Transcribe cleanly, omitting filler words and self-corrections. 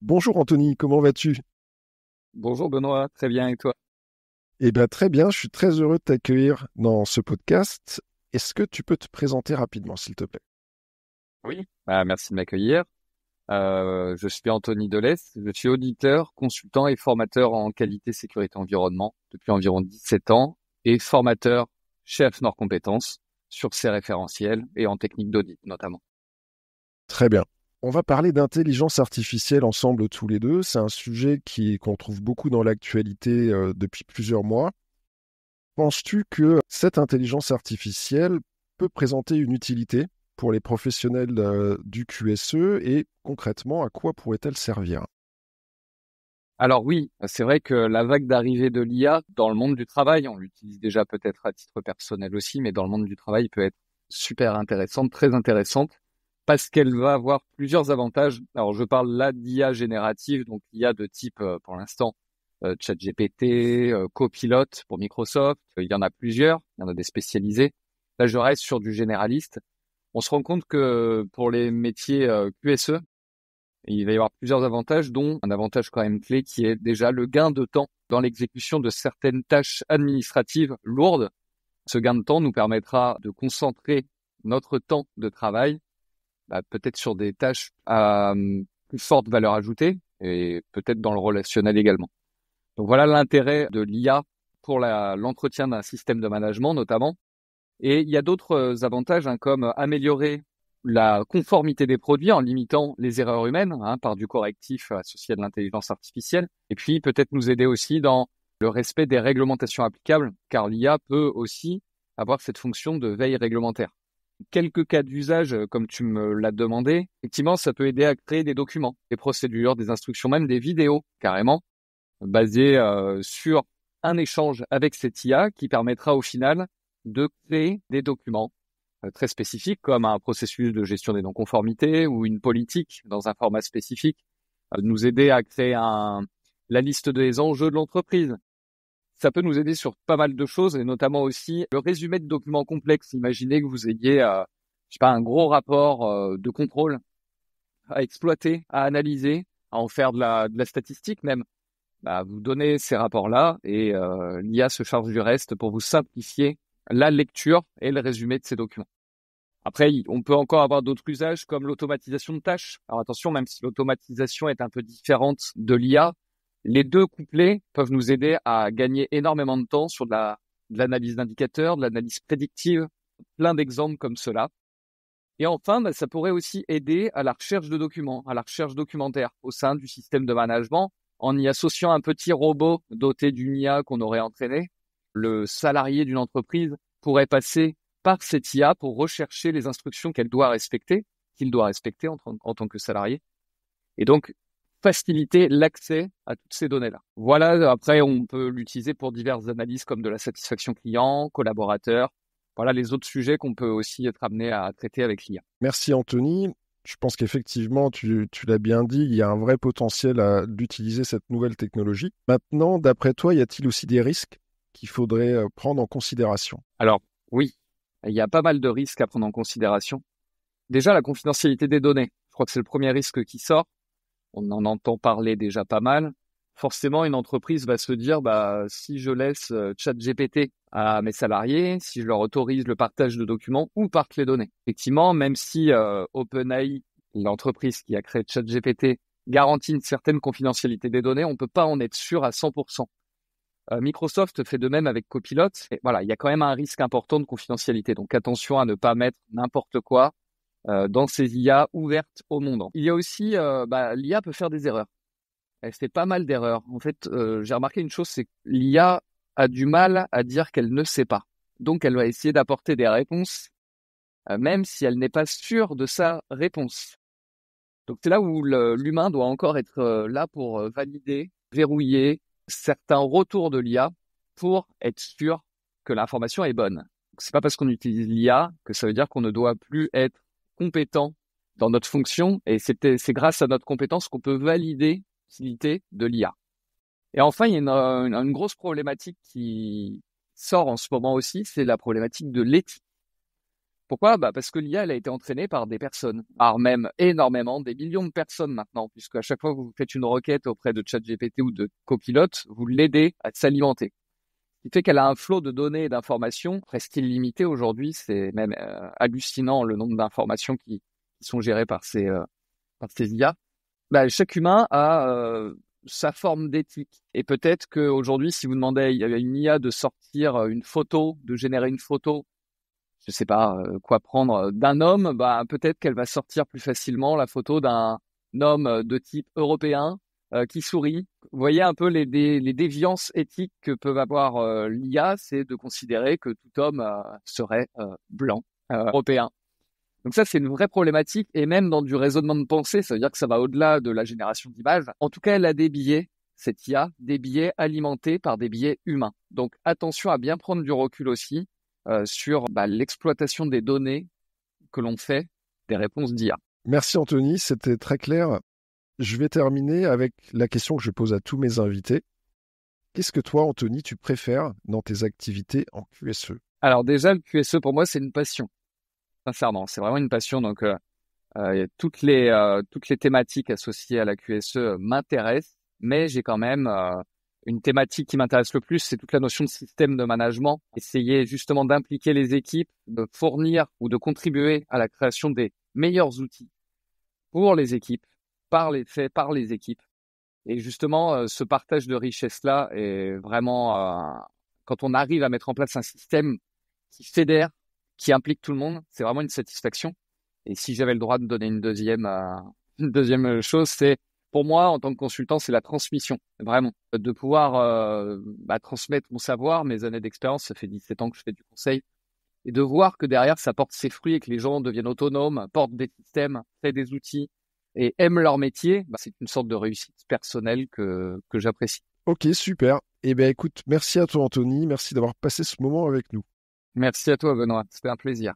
Bonjour Anthony, comment vas-tu? Bonjour Benoît, très bien et toi? Eh bien très bien, je suis très heureux de t'accueillir dans ce podcast. Est-ce que tu peux te présenter rapidement, s'il te plaît? Oui. Merci de m'accueillir. Je suis Anthony Delès, je suis auditeur, consultant et formateur en qualité, sécurité, environnement depuis environ 17 ans et formateur chez AFNOR Compétences sur ces référentiels et en technique d'audit notamment. Très bien. On va parler d'intelligence artificielle ensemble tous les deux. C'est un sujet qu'on trouve beaucoup dans l'actualité depuis plusieurs mois. Penses-tu que cette intelligence artificielle peut présenter une utilité pour les professionnels du QSE et concrètement, à quoi pourrait-elle servir? Alors oui, c'est vrai que la vague d'arrivée de l'IA dans le monde du travail, on l'utilise déjà peut-être à titre personnel aussi, mais dans le monde du travail peut être super intéressante, très intéressante, parce qu'elle va avoir plusieurs avantages. Alors je parle là d'IA générative, donc l'IA de type pour l'instant ChatGPT, Copilot pour Microsoft, il y en a plusieurs, il y en a des spécialisés. Là je reste sur du généraliste. On se rend compte que pour les métiers QSE, il va y avoir plusieurs avantages, dont un avantage quand même clé qui est déjà le gain de temps dans l'exécution de certaines tâches administratives lourdes. Ce gain de temps nous permettra de concentrer notre temps de travail, peut-être sur des tâches à plus forte valeur ajoutée et peut-être dans le relationnel également. Donc voilà l'intérêt de l'IA pour l'entretien d'un système de management notamment. Et il y a d'autres avantages comme améliorer la conformité des produits en limitant les erreurs humaines par du correctif associé à de l'intelligence artificielle. Et puis peut-être nous aider aussi dans le respect des réglementations applicables, car l'IA peut aussi avoir cette fonction de veille réglementaire. Quelques cas d'usage, comme tu me l'as demandé, effectivement, ça peut aider à créer des documents, des procédures, des instructions, même des vidéos, carrément, basées sur un échange avec cette IA qui permettra au final de créer des documents très spécifiques comme un processus de gestion des non-conformités ou une politique dans un format spécifique, nous aider à créer la liste des enjeux de l'entreprise. Ça peut nous aider sur pas mal de choses et notamment aussi le résumé de documents complexes. Imaginez que vous ayez, je sais pas, un gros rapport de contrôle à exploiter, à analyser, à en faire de la statistique même. Vous donnez ces rapports-là et l'IA se charge du reste pour vous simplifier la lecture et le résumé de ces documents. Après, on peut encore avoir d'autres usages comme l'automatisation de tâches. Alors attention, même si l'automatisation est un peu différente de l'IA, les deux couplets peuvent nous aider à gagner énormément de temps sur de l'analyse d'indicateurs, de l'analyse prédictive, plein d'exemples comme cela. Et enfin, ça pourrait aussi aider à la recherche de documents, à la recherche documentaire au sein du système de management en y associant un petit robot doté d'une IA qu'on aurait entraîné. Le salarié d'une entreprise pourrait passer par cette IA pour rechercher les instructions qu'il doit respecter en tant que salarié. Et donc, faciliter l'accès à toutes ces données-là. Voilà, après, on peut l'utiliser pour diverses analyses comme de la satisfaction client, collaborateur. Voilà les autres sujets qu'on peut aussi être amené à traiter avec l'IA. Merci Anthony. Je pense qu'effectivement, tu l'as bien dit, il y a un vrai potentiel d'utiliser cette nouvelle technologie. Maintenant, d'après toi, y a-t-il aussi des risques qu'il faudrait prendre en considération? Alors, oui, il y a pas mal de risques à prendre en considération. Déjà, la confidentialité des données. Je crois que c'est le premier risque qui sort. On en entend parler déjà pas mal. Forcément, une entreprise va se dire, si je laisse ChatGPT à mes salariés, si je leur autorise le partage de documents, où partent les données? Effectivement, même si OpenAI, l'entreprise qui a créé ChatGPT, garantit une certaine confidentialité des données, on ne peut pas en être sûr à 100%. Microsoft fait de même avec Copilot. Et voilà, il y a quand même un risque important de confidentialité. Donc attention à ne pas mettre n'importe quoi dans ces IA ouvertes au monde. Il y a aussi, l'IA peut faire des erreurs. Elle fait pas mal d'erreurs. En fait, j'ai remarqué une chose, c'est que l'IA a du mal à dire qu'elle ne sait pas. Donc, elle va essayer d'apporter des réponses, même si elle n'est pas sûre de sa réponse. Donc, c'est là où l'humain doit encore être là pour valider, verrouiller certains retours de l'IA pour être sûr que l'information est bonne. Donc, c'est pas parce qu'on utilise l'IA que ça veut dire qu'on ne doit plus être compétent dans notre fonction, et c'est grâce à notre compétence qu'on peut valider l'utilité de l'IA. Et enfin, il y a une grosse problématique qui sort en ce moment aussi, c'est la problématique de l'éthique. Pourquoi? Parce que l'IA, elle a été entraînée par des personnes, par même énormément, des millions de personnes maintenant, puisque à chaque fois que vous faites une requête auprès de ChatGPT ou de Copilot, vous l'aidez à s'alimenter. Ce qui fait qu'elle a un flot de données et d'informations presque illimité aujourd'hui. C'est même hallucinant le nombre d'informations qui sont gérées par ces IA. Chaque humain a sa forme d'éthique. Et peut-être qu'aujourd'hui, si vous demandez à une IA de sortir une photo, de générer une photo, je sais pas quoi prendre d'un homme, peut-être qu'elle va sortir plus facilement la photo d'un homme de type européen qui sourit. Vous voyez un peu les déviances éthiques que peuvent avoir l'IA, c'est de considérer que tout homme serait blanc, européen. Donc ça, c'est une vraie problématique, et même dans du raisonnement de pensée, ça veut dire que ça va au-delà de la génération d'images. En tout cas, elle a des biais, cette IA, des biais alimentés par des biais humains. Donc attention à bien prendre du recul aussi sur l'exploitation des données que l'on fait des réponses d'IA. Merci Anthony, c'était très clair. Je vais terminer avec la question que je pose à tous mes invités. Qu'est-ce que toi, Anthony, tu préfères dans tes activités en QSE? Alors déjà, le QSE, pour moi, c'est une passion. Sincèrement, c'est vraiment une passion. Donc, toutes les thématiques associées à la QSE m'intéressent, mais j'ai quand même une thématique qui m'intéresse le plus, c'est toute la notion de système de management. Essayer justement d'impliquer les équipes, de fournir ou de contribuer à la création des meilleurs outils pour les équipes, par les équipes. Et justement, ce partage de richesse-là est vraiment, quand on arrive à mettre en place un système qui fédère, qui implique tout le monde, c'est vraiment une satisfaction. Et si j'avais le droit de donner une deuxième chose, c'est pour moi, en tant que consultant, c'est la transmission, vraiment. De pouvoir transmettre mon savoir, mes années d'expérience, ça fait 17 ans que je fais du conseil, et de voir que derrière, ça porte ses fruits et que les gens deviennent autonomes, portent des systèmes, créent des outils et aiment leur métier, c'est une sorte de réussite personnelle que j'apprécie. Ok, super. Eh bien, écoute, merci à toi, Anthony. Merci d'avoir passé ce moment avec nous. Merci à toi, Benoît. C'était un plaisir.